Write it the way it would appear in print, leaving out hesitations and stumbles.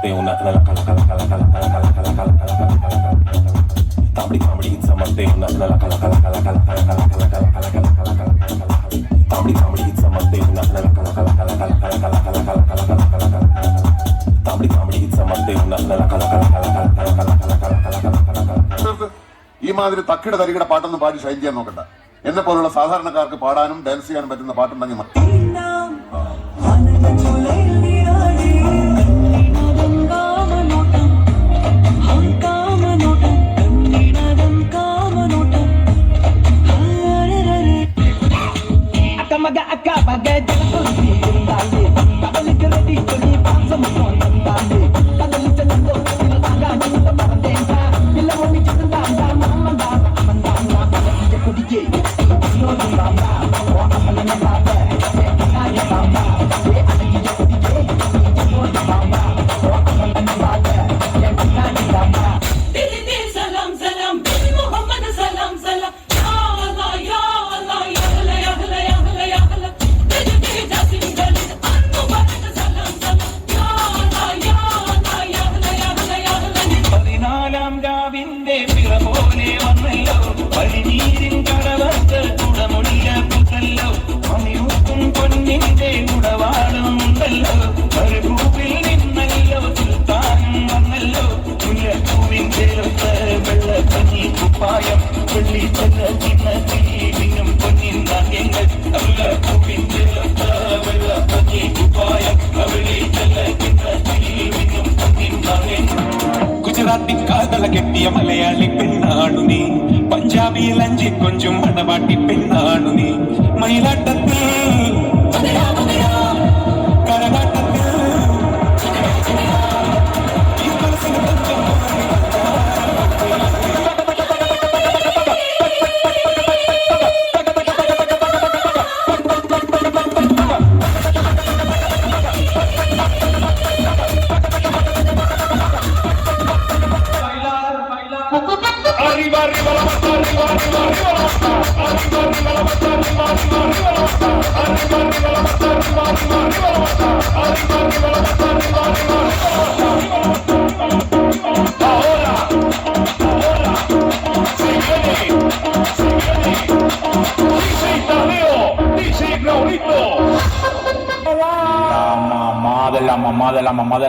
Mateo, una cala cala cala cala cala cala cala cala cala cala cala cala. Comedy comedy it's a Mateo, una cala cala cala cala cala cala cala cala cala cala cala cala cala. Comedy comedy it's a Mateo, una cala cala cala cala cala cala cala cala cala cala cala cala. Comedy comedy it's a Mateo, una cala cala cala cala cala cala cala cala cala cala cala. ഈ മാതിരി തക്കിട തരികിട പാട്ടൊന്നും പാടി ഷൈൻ ചെയ്യാൻ നോക്കണ്ട. എന്നെ പോലുള്ള സാധാരണക്കാർക്ക് പാടാനും ഡാൻസ് ചെയ്യാനും പറ്റുന്ന പാട്ടുണ്ടെങ്കിൽ മതി. കാതല കെട്ടിയ മലയാളി പെണ്ണാണു നീ, പഞ്ചാബിയിൽ അഞ്ചി കൊഞ്ചും മണവാട്ടി പെണ്ണാണു നീ, മയിലാട്ടത്തിൽ കരകാട്ടത്തിൽ Madela,